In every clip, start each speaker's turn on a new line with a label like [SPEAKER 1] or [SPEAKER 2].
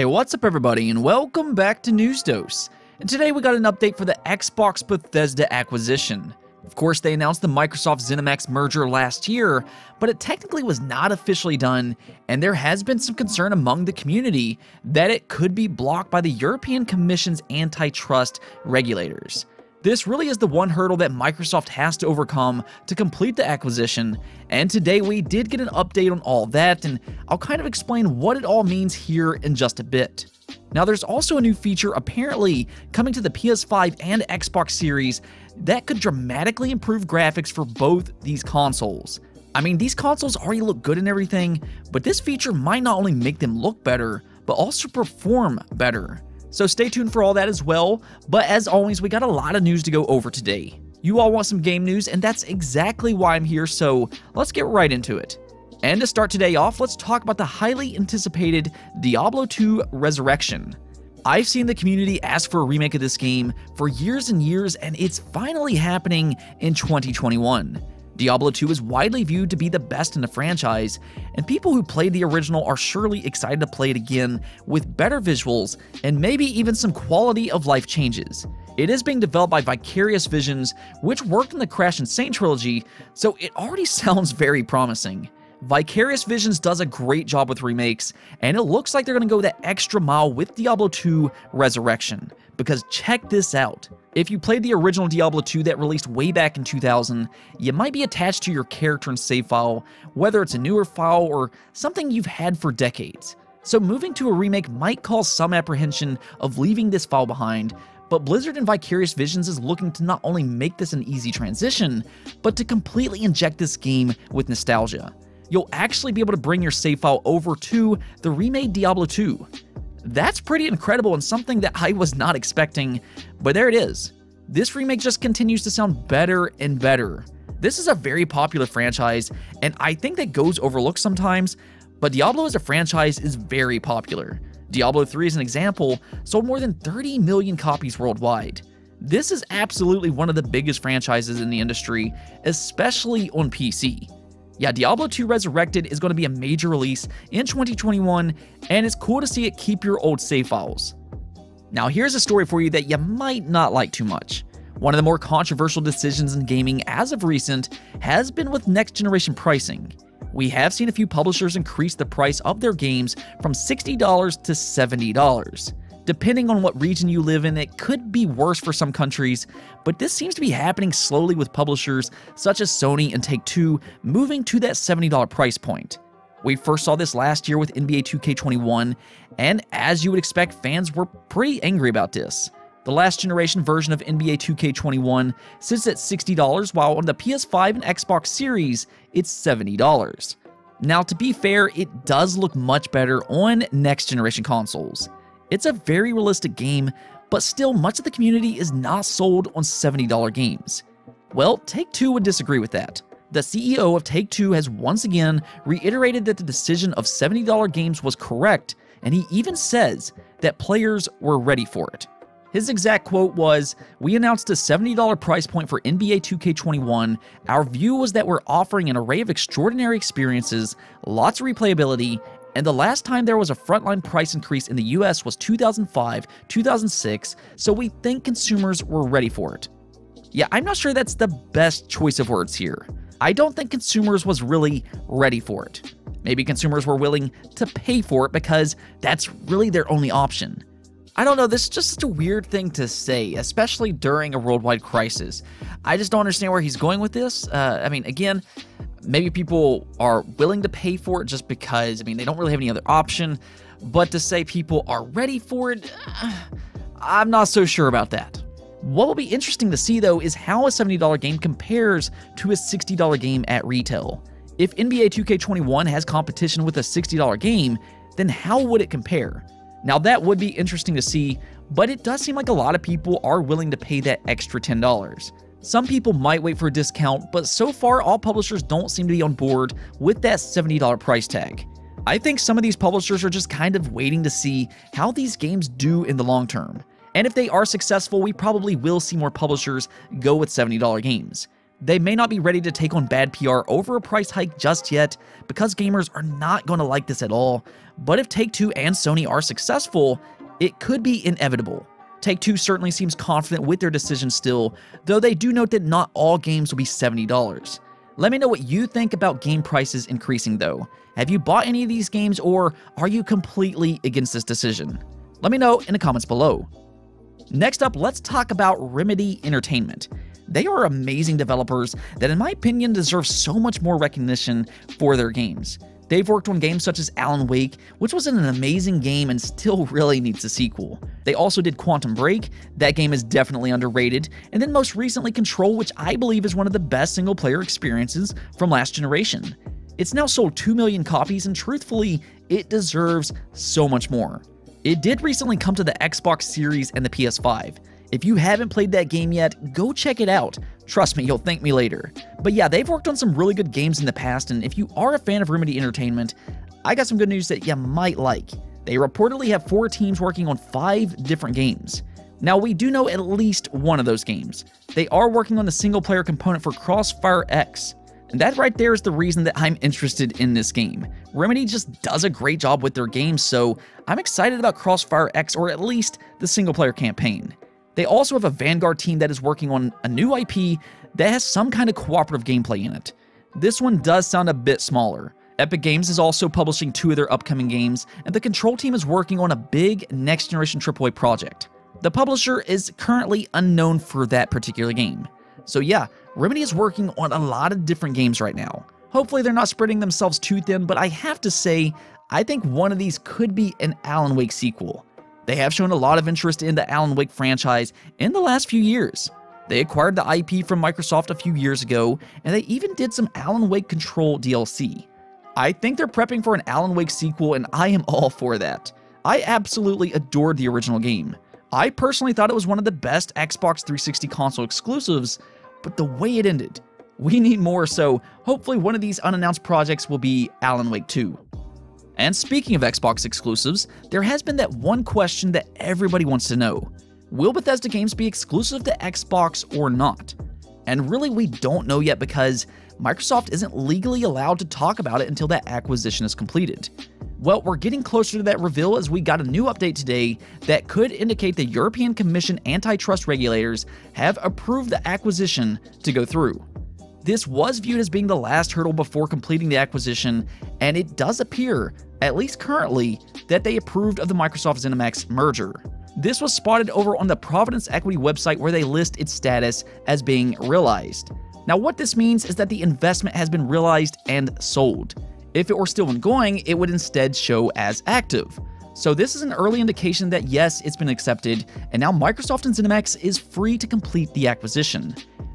[SPEAKER 1] Hey, what's up everybody, and welcome back to News Dose. And today we got an update for the Xbox Bethesda acquisition. Of course, they announced the Microsoft ZeniMax merger last year, but it technically was not officially done, and there has been some concern among the community that it could be blocked by the European Commission's antitrust regulators. This really is the one hurdle that Microsoft has to overcome to complete the acquisition, and today we did get an update on all that, and I'll kind of explain what it all means here in just a bit. Now, there's also a new feature apparently coming to the PS5 and Xbox Series that could dramatically improve graphics for both these consoles. I mean, these consoles already look good and everything, but this feature might not only make them look better, but also perform better. So stay tuned for all that as well, but as always, we got a lot of news to go over today. You all want some game news, and that's exactly why I'm here, so let's get right into it. And to start today off, let's talk about the highly anticipated Diablo 2 Resurrection. I've seen the community ask for a remake of this game for years and years, and it's finally happening in 2021. Diablo 2 is widely viewed to be the best in the franchise, and people who played the original are surely excited to play it again with better visuals and maybe even some quality of life changes. It is being developed by Vicarious Visions, which worked in the Crash and Saint trilogy, so it already sounds very promising. Vicarious Visions does a great job with remakes, and it looks like they're going to go that extra mile with Diablo 2 Resurrection, because check this out. If you played the original Diablo 2 that released way back in 2000, you might be attached to your character and save file, whether it's a newer file or something you've had for decades. So moving to a remake might cause some apprehension of leaving this file behind, but Blizzard and Vicarious Visions is looking to not only make this an easy transition, but to completely inject this game with nostalgia. You'll actually be able to bring your save file over to the remade Diablo 2. That's pretty incredible and something that I was not expecting, but there it is. This remake just continues to sound better and better. This is a very popular franchise, and I think that goes overlooked sometimes, but Diablo as a franchise is very popular. Diablo 3 as an example sold more than 30 million copies worldwide. This is absolutely one of the biggest franchises in the industry, especially on PC. Yeah, Diablo 2 Resurrected is going to be a major release in 2021, and it's cool to see it keep your old save files. Now, here's a story for you that you might not like too much. One of the more controversial decisions in gaming as of recent has been with next-generation pricing. We have seen a few publishers increase the price of their games from $60 to $70. Depending on what region you live in, it could be worse for some countries, but this seems to be happening slowly with publishers such as Sony and Take-Two moving to that $70 price point. We first saw this last year with NBA 2K21, and as you would expect, fans were pretty angry about this. The last generation version of NBA 2K21 sits at $60, while on the PS5 and Xbox Series, it's $70. Now, to be fair, it does look much better on next generation consoles. It's a very realistic game, but still much of the community is not sold on $70 games. Well, Take-Two would disagree with that. The CEO of Take-Two has once again reiterated that the decision of $70 games was correct, and he even says that players were ready for it. His exact quote was, "We announced a $70 price point for NBA 2K21. Our view was that we're offering an array of extraordinary experiences, lots of replayability, and the last time there was a frontline price increase in the US was 2005, 2006, so we think consumers were ready for it." Yeah, I'm not sure that's the best choice of words here. I don't think consumers was really ready for it. Maybe consumers were willing to pay for it because that's really their only option. I don't know, this is just such a weird thing to say, especially during a worldwide crisis. I just don't understand where he's going with this. I mean, again, maybe people are willing to pay for it just because, I mean, they don't really have any other option, but to say people are ready for it, I'm not so sure about that. What will be interesting to see, though, is how a $70 game compares to a $60 game at retail. If NBA 2K21 has competition with a $60 game, then how would it compare? Now, that would be interesting to see, but it does seem like a lot of people are willing to pay that extra $10. Some people might wait for a discount, but so far all publishers don't seem to be on board with that $70 price tag. I think some of these publishers are just kind of waiting to see how these games do in the long term. And if they are successful, we probably will see more publishers go with $70 games. They may not be ready to take on bad PR over a price hike just yet, because gamers are not going to like this at all, but if Take-Two and Sony are successful, it could be inevitable. Take-Two certainly seems confident with their decision still, though they do note that not all games will be $70. Let me know what you think about game prices increasing though. Have you bought any of these games, or are you completely against this decision? Let me know in the comments below. Next up, let's talk about Remedy Entertainment. They are amazing developers that in my opinion deserve so much more recognition for their games. They've worked on games such as Alan Wake, which was an amazing game and still really needs a sequel. They also did Quantum Break, that game is definitely underrated, and then most recently Control, which I believe is one of the best single-player experiences from last generation. It's now sold 2 million copies, and truthfully, it deserves so much more. It did recently come to the Xbox Series and the PS5. If you haven't played that game yet, go check it out. Trust me, you'll thank me later. But yeah, they've worked on some really good games in the past, and if you are a fan of Remedy Entertainment, I got some good news that you might like. They reportedly have 4 teams working on 5 different games. Now, we do know at least one of those games. They are working on the single-player component for Crossfire X. And that right there is the reason that I'm interested in this game. Remedy just does a great job with their games, so I'm excited about Crossfire X, or at least the single-player campaign. They also have a Vanguard team that is working on a new IP that has some kind of cooperative gameplay in it. This one does sound a bit smaller. Epic Games is also publishing 2 of their upcoming games, and the Control team is working on a big next-generation AAA project. The publisher is currently unknown for that particular game. So yeah, Remedy is working on a lot of different games right now. Hopefully they're not spreading themselves too thin, but I have to say, I think one of these could be an Alan Wake sequel. They have shown a lot of interest in the Alan Wake franchise in the last few years. They acquired the IP from Microsoft a few years ago, and they even did some Alan Wake Control DLC. I think they're prepping for an Alan Wake sequel, and I am all for that. I absolutely adored the original game. I personally thought it was one of the best Xbox 360 console exclusives, but the way it ended, we need more, so hopefully one of these unannounced projects will be Alan Wake 2. And speaking of Xbox exclusives, there has been that one question that everybody wants to know. Will Bethesda games be exclusive to Xbox or not? And really, we don't know yet because Microsoft isn't legally allowed to talk about it until that acquisition is completed. Well, we're getting closer to that reveal as we got a new update today that could indicate the European Commission antitrust regulators have approved the acquisition to go through. This was viewed as being the last hurdle before completing the acquisition, and it does appear, at least currently, that they approved of the Microsoft ZeniMax merger. This was spotted over on the Providence Equity website where they list its status as being realized. Now what this means is that the investment has been realized and sold. If it were still ongoing, it would instead show as active. So this is an early indication that yes, it's been accepted, and now Microsoft and ZeniMax is free to complete the acquisition.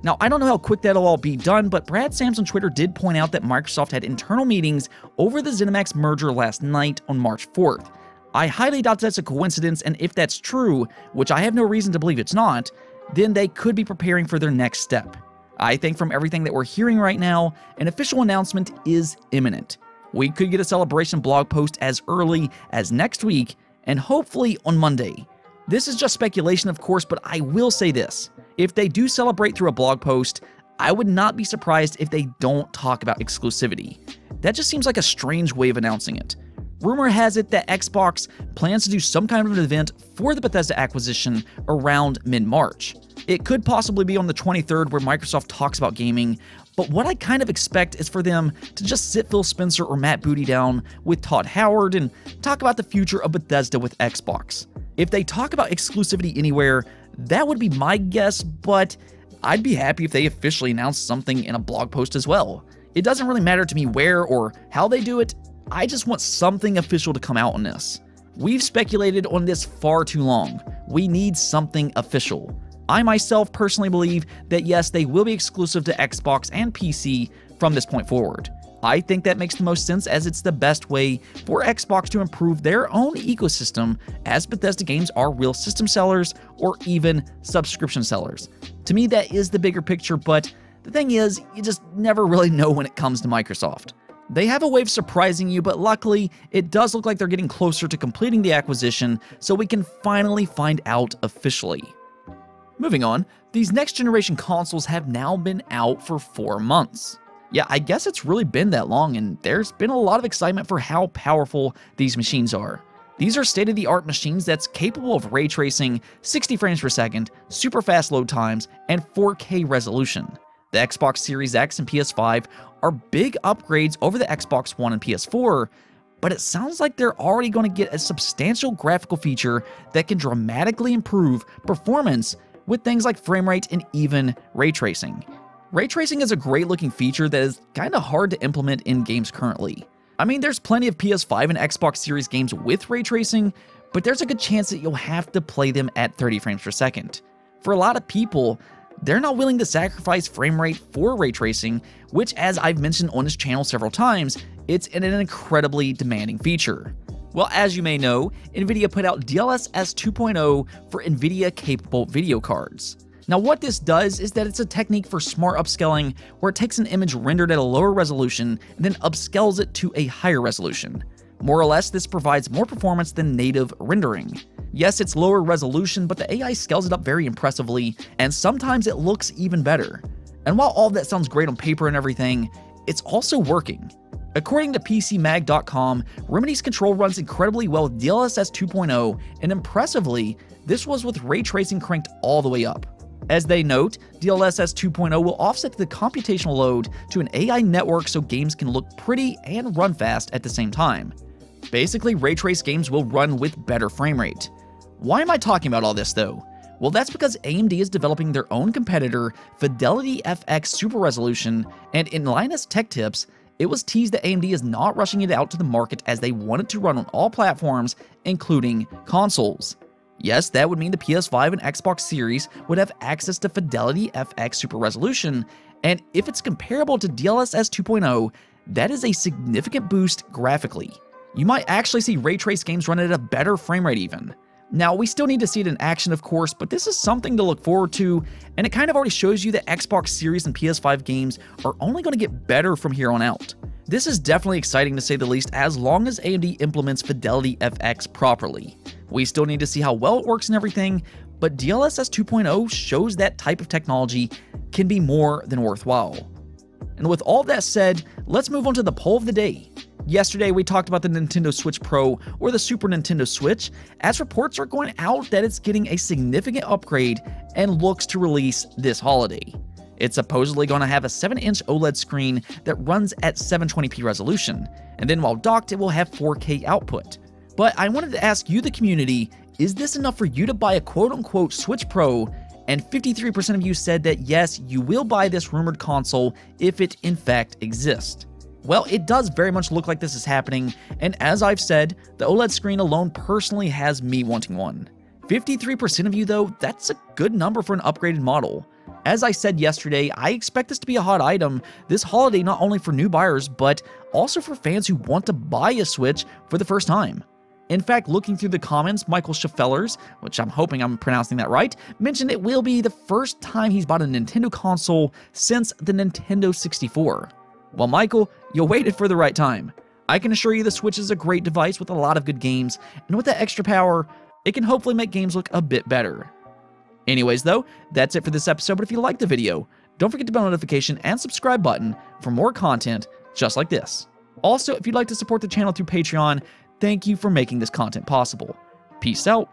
[SPEAKER 1] Now, I don't know how quick that'll all be done, but Brad Sams on Twitter did point out that Microsoft had internal meetings over the ZeniMax merger last night on March 4th. I highly doubt that's a coincidence, and if that's true, which I have no reason to believe it's not, then they could be preparing for their next step. I think from everything that we're hearing right now, an official announcement is imminent. We could get a celebration blog post as early as next week, and hopefully on Monday. This is just speculation, of course, but I will say this. If they do celebrate through a blog post, I would not be surprised if they don't talk about exclusivity. That just seems like a strange way of announcing it. Rumor has it that Xbox plans to do some kind of an event for the Bethesda acquisition around mid-March. It could possibly be on the 23rd where Microsoft talks about gaming, but what I kind of expect is for them to just sit Phil Spencer or Matt Booty down with Todd Howard and talk about the future of Bethesda with Xbox. If they talk about exclusivity anywhere, that would be my guess, but I'd be happy if they officially announced something in a blog post as well. It doesn't really matter to me where or how they do it, I just want something official to come out on this. We've speculated on this far too long. We need something official. I myself personally believe that yes, they will be exclusive to Xbox and PC from this point forward. I think that makes the most sense as it's the best way for Xbox to improve their own ecosystem as Bethesda games are real system sellers or even subscription sellers. To me, that is the bigger picture, but the thing is, you just never really know when it comes to Microsoft. They have a way of surprising you, but luckily, it does look like they're getting closer to completing the acquisition, so we can finally find out officially. Moving on, these next generation consoles have now been out for 4 months. Yeah, I guess it's really been that long, and there's been a lot of excitement for how powerful these machines are. These are state-of-the-art machines that's capable of ray tracing, 60 frames per second, super fast load times, and 4K resolution. The Xbox Series X and PS5 are big upgrades over the Xbox One and PS4, but it sounds like they're already going to get a substantial graphical feature that can dramatically improve performance with things like frame rate and even ray tracing. Ray tracing is a great looking feature that is kind of hard to implement in games currently. I mean, there's plenty of PS5 and Xbox Series games with ray tracing, but there's a good chance that you'll have to play them at 30 frames per second. For a lot of people, they're not willing to sacrifice frame rate for ray tracing, which, as I've mentioned on this channel several times, it's an incredibly demanding feature. Well, as you may know, NVIDIA put out DLSS 2.0 for NVIDIA-capable video cards. Now, what this does is that it's a technique for smart upscaling where it takes an image rendered at a lower resolution and then upscales it to a higher resolution. More or less, this provides more performance than native rendering. Yes, it's lower resolution, but the AI scales it up very impressively, and sometimes it looks even better. And while all that sounds great on paper and everything, it's also working. According to PCMag.com, Remedy's control runs incredibly well with DLSS 2.0, and impressively, this was with ray tracing cranked all the way up. As they note, DLSS 2.0 will offset the computational load to an AI network so games can look pretty and run fast at the same time. Basically, ray trace games will run with better frame rate. Why am I talking about all this though? Well, that's because AMD is developing their own competitor, Fidelity FX Super Resolution, and in Linus Tech Tips, it was teased that AMD is not rushing it out to the market as they want it to run on all platforms, including consoles. Yes, that would mean the PS5 and Xbox Series would have access to Fidelity FX Super Resolution, and if it's comparable to DLSS 2.0, that is a significant boost graphically. You might actually see ray trace games run at a better frame rate even. Now, we still need to see it in action, of course, but this is something to look forward to, and it kind of already shows you that Xbox Series and PS5 games are only going to get better from here on out. This is definitely exciting to say the least, as long as AMD implements Fidelity FX properly. We still need to see how well it works and everything, but DLSS 2.0 shows that type of technology can be more than worthwhile. And with all that said, let's move on to the poll of the day. Yesterday, we talked about the Nintendo Switch Pro or the Super Nintendo Switch, as reports are going out that it's getting a significant upgrade and looks to release this holiday. It's supposedly going to have a 7-inch OLED screen that runs at 720p resolution, and then while docked, it will have 4K output. But I wanted to ask you, the community, is this enough for you to buy a quote-unquote Switch Pro? And 53% of you said that yes, you will buy this rumored console if it in fact exists. Well, it does very much look like this is happening, and as I've said, the OLED screen alone personally has me wanting one. 53% of you though, that's a good number for an upgraded model. As I said yesterday, I expect this to be a hot item this holiday, not only for new buyers, but also for fans who want to buy a Switch for the first time. In fact, looking through the comments, Michael Scheffellers, which I'm hoping I'm pronouncing that right, mentioned it will be the first time he's bought a Nintendo console since the Nintendo 64. Well, Michael, you waited for the right time. I can assure you the Switch is a great device with a lot of good games, and with that extra power, it can hopefully make games look a bit better. Anyways though, that's it for this episode, but if you liked the video, don't forget the bell notification and subscribe button for more content just like this. Also, if you'd like to support the channel through Patreon, thank you for making this content possible. Peace out.